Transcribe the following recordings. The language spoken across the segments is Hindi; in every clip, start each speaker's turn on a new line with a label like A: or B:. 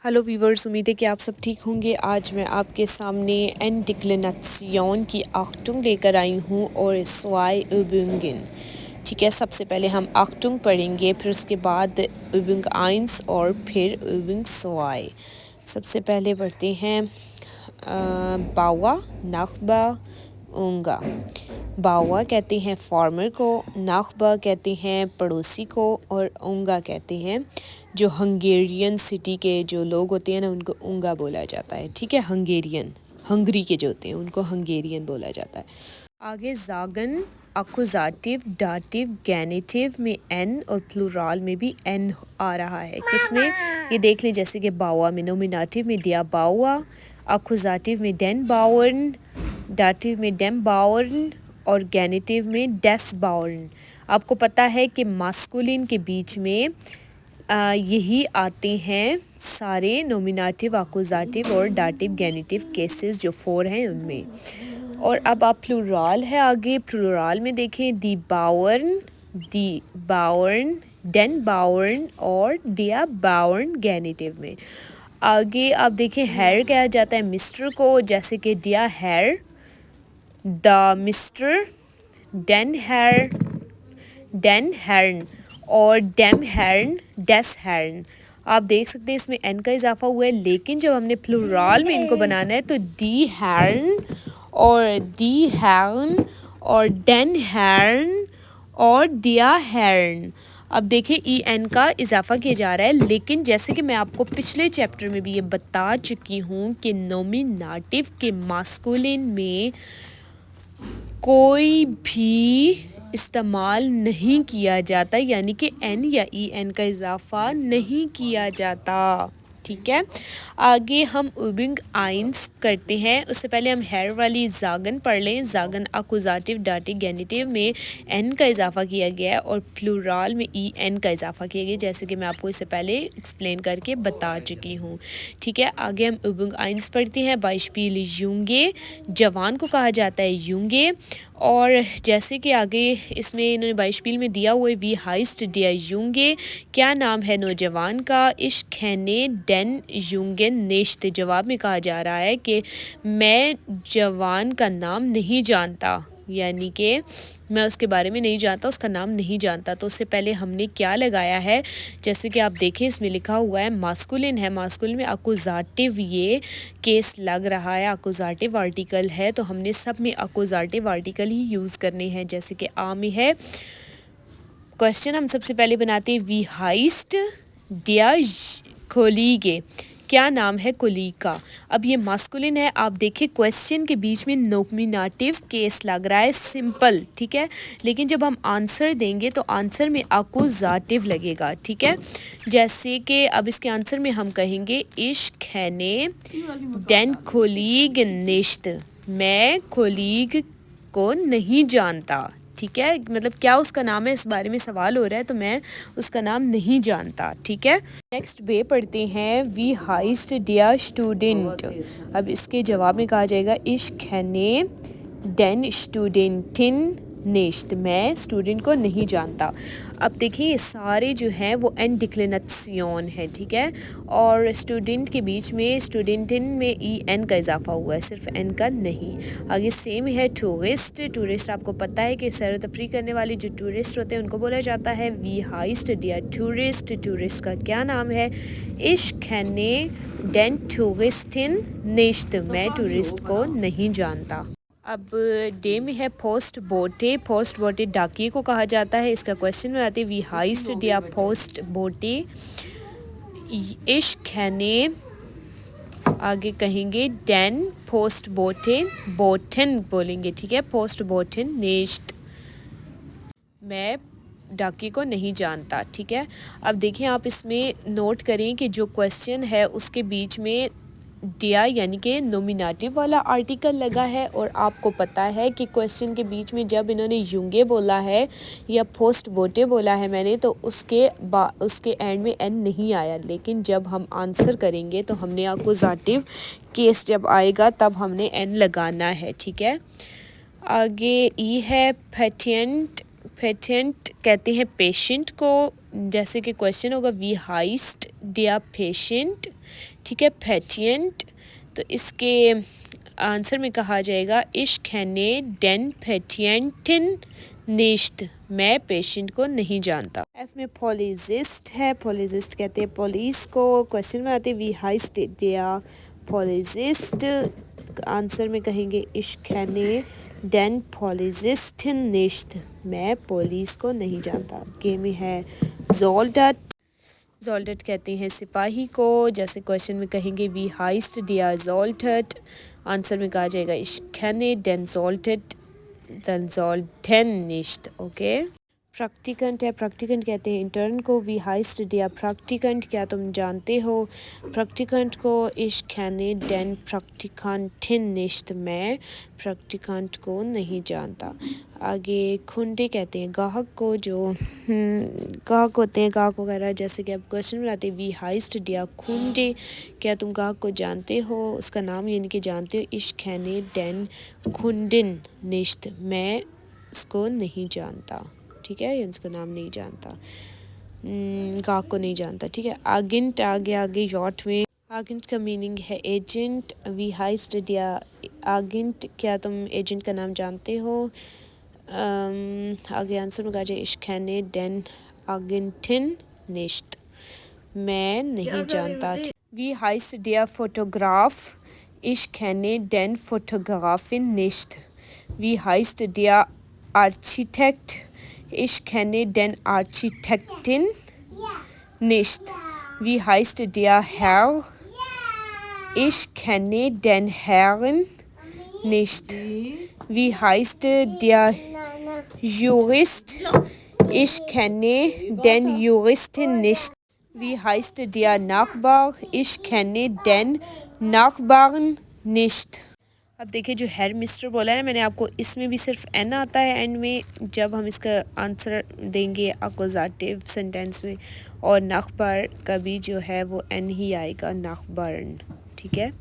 A: हेलो वीवर्स, उम्मीद है कि आप सब ठीक होंगे। आज मैं आपके सामने एन डिक्लिनेशन की आख्टुंग लेकर आई हूँ और स्वाई übungen। ठीक है, सबसे पहले हम आख्टुंग पढ़ेंगे, फिर उसके बाद übung 1 और फिर übung 2। सबसे पहले पढ़ते हैं बावा, नाखबा, उंगा। बावा कहते हैं फार्मर को, नाखबा कहते हैं पड़ोसी को, और उंगा कहते हैं जो हंगेरियन सिटी के जो लोग होते हैं ना, उनको उंगा बोला जाता है। ठीक है, हंगेरियन, हंगरी के जो होते हैं उनको हंगेरियन बोला जाता है। आगे जागन अकुजाटिव, डाटिव, गैनेटिव में एन और प्लूराल में भी एन आ रहा है। किसमें, ये देख लें, जैसे कि बावा में, नोमिनाटिव में डिया बावा, अकुजाटिव में डेन बावर्न, डाटिव में डेम बावर्न और गैनेटिव में डेस बावर्न। आपको पता है कि मास्कुलिन के बीच में यही आते हैं सारे नोमिनाटिव, अकुजाटिव और डाटिव, गैनेटिव केसेस जो 4 हैं उनमें। और अब आप प्लूराल है, आगे प्लूराल में देखें दी बावर्न, डेन बावर्न और डिया बावर्न गैनेटिव में। आगे आप देखें हेयर कहा जाता है मिस्टर को, जैसे कि डिया हेयर, द मिस्टर, डेन हेयर, डेन हेर्न और डेम हेर्न, डेस हेर्न। आप देख सकते हैं इसमें एन का इजाफा हुआ है, लेकिन जब हमने प्लूराल में इनको बनाना है तो दी हेर्न और डेन हेर्न और डिया हेर्न। अब देखिए ई एन का इजाफा किया जा रहा है, लेकिन जैसे कि मैं आपको पिछले चैप्टर में भी ये बता चुकी हूँ कि नोमिनाटिव के मास्कुलिन में कोई भी इस्तेमाल नहीं किया जाता, यानी कि एन या ई एन का इजाफा नहीं किया जाता। ठीक है, आगे हम übung 1 करते हैं। उससे पहले हम हेयर वाली जागन पढ़ लें। जागन अकुजाटिव, डाटिव, गैनेटिव में एन का इजाफा किया गया है और प्लूराल में ई एन का इजाफा किया गया, जैसे कि मैं आपको इससे पहले एक्सप्लेन करके बता चुकी हूँ। ठीक है, आगे हम übung 1 पढ़ते हैं। बाइशपील यूंगे, जवान को कहा जाता है यूंगे। और जैसे कि आगे इसमें इन्होंने बाइशपील में दिया हुआ है वी हाइस्ट डिया यूंगे, क्या नाम है नौजवान का। इश्खने डेन यूंगन नेश्त, जवाब में कहा जा रहा है कि मैं जवान का नाम नहीं जानता, यानी कि मैं उसके बारे में नहीं जानता, उसका नाम नहीं जानता। तो उससे पहले हमने क्या लगाया है, जैसे कि आप देखें इसमें लिखा हुआ है मास्कुलिन है, मास्कुलिन में अकुजाटिव ये केस लग रहा है, अकुजाटिव आर्टिकल है, तो हमने सब में अकुजाटिव आर्टिकल ही यूज़ करने हैं। जैसे कि आ में है क्वेश्चन, हम सबसे पहले बनाते हैं वी हाइस्ट डिया खोलीगे, क्या नाम है कोलीग का। अब ये मास्कुलिन है, आप देखिए क्वेश्चन के बीच में नोमिनाटिव केस लग रहा है, सिंपल। ठीक है, लेकिन जब हम आंसर देंगे तो आंसर में अकुजाटिव लगेगा। ठीक है, जैसे कि अब इसके आंसर में हम कहेंगे इश्खने डेन खोलीग निश्त, मैं खोलीग को नहीं जानता। ठीक है, मतलब क्या उसका नाम है, इस बारे में सवाल हो रहा है, तो मैं उसका नाम नहीं जानता। ठीक है, नेक्स्ट बे पढ़ते हैं वी हाइस्ट डिया स्टूडेंट। अब इसके जवाब में कहा जाएगा इश्खने डेन स्टूडेंटिन नेश्त, मैं स्टूडेंट को नहीं जानता। अब देखिए ये सारे जो हैं वो एन डिक्लिनेशन है। ठीक है, और स्टूडेंट के बीच में स्टूडेंटिन में ई एन का इजाफा हुआ है, सिर्फ एन का नहीं। आगे सेम है टूरिस्ट, टूरिस्ट आपको पता है कि सैर तफरी करने वाले जो टूरिस्ट होते हैं उनको बोला जाता है वी हाइस्ट डिया टूरिस्ट, टूरिस्ट का क्या नाम है। इश्खने डेन टूरिस्टिन नेश्त, मैं टूरिस्ट को नहीं जानता। अब डे में है पोस्ट बोटे, पोस्ट बोटे डाकिए को कहा जाता है। इसका क्वेश्चन में आते वी हाइस्ट डिया पोस्ट बोटे इश्खने, आगे कहेंगे डेन पोस्ट बोटे, बोटन बोलेंगे। ठीक है, पोस्ट बोटन नेश्त, मैं डाकिए को नहीं जानता। ठीक है, अब देखिए आप इसमें नोट करें कि जो क्वेश्चन है उसके बीच में डिया यानी कि नोमिनेटिव वाला आर्टिकल लगा है, और आपको पता है कि क्वेश्चन के बीच में जब इन्होंने यूंगे बोला है या पोस्ट बोटे बोला है मैंने, तो उसके एंड में एन नहीं आया, लेकिन जब हम आंसर करेंगे तो हमने अकुजाटिव केस जब आएगा तब हमने एन लगाना है। ठीक है, आगे ई है पेटेंट, पेटेंट कहते हैं पेशेंट को, जैसे कि क्वेश्चन होगा वी हाइस्ट डिया पेशेंट। ठीक है, पेटिएंट। तो इसके आंसर में कहा जाएगा इश कैने डेन पेटिएंटिन निश्त, मैं पेशेंट को नहीं जानता। एफ में पॉलिसिस्ट है, पॉलिसिस्ट कहते हैं पुलिस को। क्वेश्चन में आते वी हाइस्ट या पॉलिसिस्ट, आंसर में कहेंगे इश कैने डेन पॉलिसिस्टिन निश्त, मैं पुलिस को नहीं जानता। गेम में है जोल्डट, जोल्डट कहते हैं सिपाही को। जैसे क्वेश्चन में कहेंगे वी हाइस्ट दिया जोल्टट, आंसर में कहा जाएगा इश कैने डेन जोल्टट देन जोल्टन निश्त। ओके, प्रैक्टिकंट है, प्रैक्टिकंट कहते हैं इंटर्न को। वी हाइस्ट दिया प्रैक्टिकंट, क्या तुम जानते हो प्रैक्टिकंट को? इश कैने डेन प्रैक्टिकंटिन निश्त, मैं प्रैक्टिकंट को नहीं जानता। आगे खुंडे कहते हैं गाहक को, जो गाहक होते हैं, गाहक वगैरह। जैसे कि अब क्वेश्चन में आते हैं वी हाइस्ट दिया खुंडे, क्या तुम गाहक को जानते हो, उसका नाम यानी कि जानते हो। इश कैने डेन खुंडिन निश्त, मैं उसको नहीं जानता, ठीक है, इसका नाम नहीं जानता, गाहक को नहीं जानता, ठीक है। आगिंट आगे यॉट में, आगिंट का मीनिंग है एजेंट। वी हाइस्ट दिया आगिंट, क्या तुम एजेंट का नाम जानते हो? आगे आंसर में कहा जाए इश कैने डेन आगिंटिन निश्त, मैं नहीं जानता। वी हाइस्ट दिया फोटोग्राफ, इश कैने डेन फोटोग्राफिन निश्त, वी हाइस्ट दिया architect, ich kenne den Architekten nicht. Wie heißt der Herr? Ich kenne den Herrn nicht. Wie heißt der Jurist? Ich kenne den Juristen nicht. Wie heißt der Nachbar? Ich kenne den Nachbarn nicht. अब देखिए जो हेड मिस्टर बोला है मैंने आपको, इसमें भी सिर्फ एन आता है एंड में, जब हम इसका आंसर देंगे अकोजाटिव सेंटेंस में, और नखबर का भी जो है वो एन ही आएगा, नखबरन, ठीक है।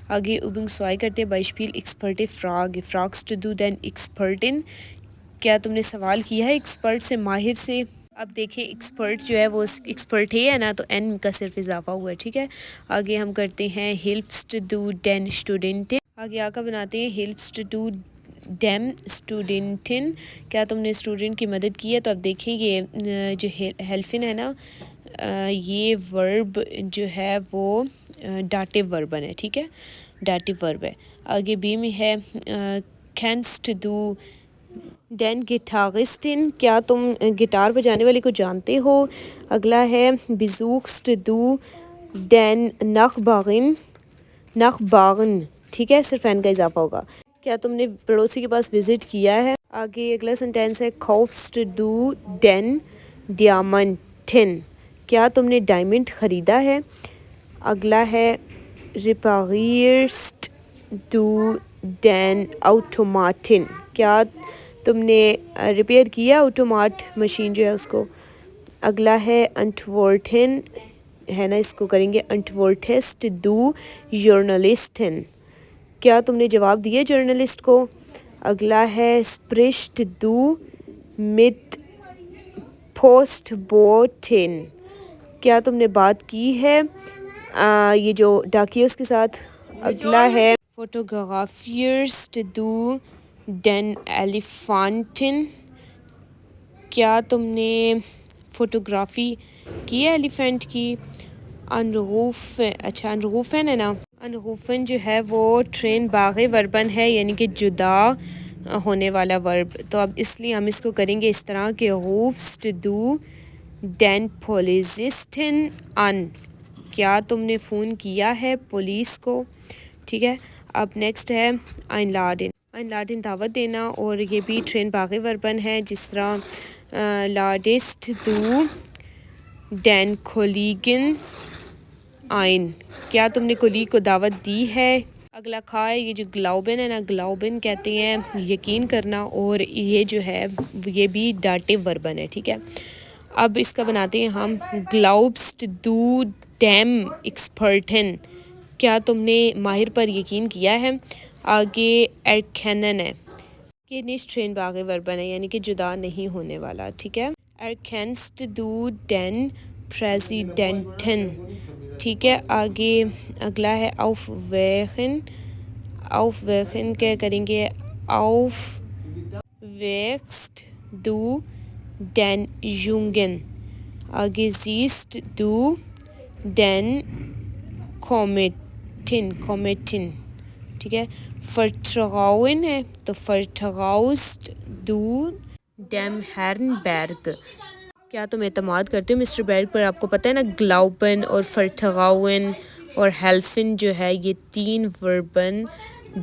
A: आगे उबिंग स्वाई करते हैं बाइशपील एक्सपर्ट फ्राग, फ्राग्स टू डू देन एक्सपर्टिन, क्या तुमने सवाल किया है एक्सपर्ट से, माहिर से? अब देखिए एक्सपर्ट जो है वो एक्सपर्ट है ना, तो एन का सिर्फ इजाफा हुआ है, ठीक है। आगे हम करते हैं helps to do then student, आगे आका बनाते हैं हेल्प्स टू डू डेम स्टूडेंटिन, क्या तुमने स्टूडेंट की मदद की है? तो अब देखिए ये जो हेल्फिन है ना, ये वर्ब जो है वो डाटिव वर्ब है, ठीक है, डाटिव वर्ब है। आगे बी में है कैंस टू डू डेन गिटारिस्टिन, क्या तुम गिटार बजाने वाले को जानते हो? अगला है बिजूक्स टू डू डेन नखबागिन, नखबागिन, ठीक है, सिर्फ एन का इजाफा होगा। क्या तुमने पड़ोसी के पास विजिट किया है? आगे अगला सेंटेंस है कॉफ्स टू डू डेन डायमंटिन, क्या तुमने डायमंड ख़रीदा है? अगला है रिपेयर्स टू डेन ऑटोमाटिन, क्या तुमने रिपेयर किया ऑटोमाट मशीन जो है उसको? अगला है अंटवर्टन है ना, इसको करेंगे अंटवर्टेस्ट डू जर्नलिस्टन, क्या तुमने जवाब दिए जर्नलिस्ट को? अगला है स्प्रिश्ट डू मिट पोस्ट बोटिन, क्या तुमने बात की है ये जो डाकिया उसके साथ? अगला है फोटोग्राफियर्स डू डेन एलिफेंटिन, क्या तुमने फोटोग्राफी की है एलिफेंट की? अनरूफ, अच्छा अनरूफन है ना, अनरूफन जो है वो ट्रेन बागे वर्बन है, यानी कि जुदा होने वाला वर्ब, तो अब इसलिए हम इसको करेंगे इस तरह के रूफ्स टू डू डेन पुलिसिस्टिन अन, क्या तुमने फ़ोन किया है पुलिस को, ठीक है। अब नेक्स्ट है आइनलाडिन, आइनलाडिन दावत देना, और ये भी ट्रेन बागे वर्बन है, जिस तरह लाडिस्ट डू डेन कोलिगिन आइन, क्या तुमने कोलीग को दावत दी है? अगला खा है, ये जो ग्लाउबिन है ना, ग्लाउबिन कहते हैं यकीन करना, और ये जो है ये भी डाटिव वर्बन है, ठीक है। अब इसका बनाते हैं हम ग्लाउब्स डू डैम एक्सपर्टन, क्या तुमने माहिर पर यकीन किया है? आगे एरकैनन है, कि निश ट्रेन बागे वर्बन है, यानी कि जुदा नहीं होने वाला, ठीक है। एरकैंस डू डेन प्रेसिडेंटन, ठीक है। आगे अगला है aufwachen। aufwachen क्या करेंगे, aufwächst du den Jungen। आगे siehst du den Kometen। ठीक है। vertrauen है तो vertraust du dem Herrn Berg। क्या तुम एतमाद करते हो मिस्टर बैग पर? आपको पता है ना, ग्लाउबन और फर्टगाउन और हेल्फिन जो है ये 3 वर्बन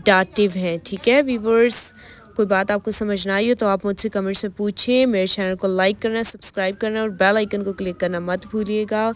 A: डाटिव हैं। ठीक है व्यूवर्स, कोई बात आपको समझ ना आई हो तो आप मुझसे कमेंट्स में पूछें। मेरे चैनल को लाइक करना, सब्सक्राइब करना और बेल आइकन को क्लिक करना मत भूलिएगा।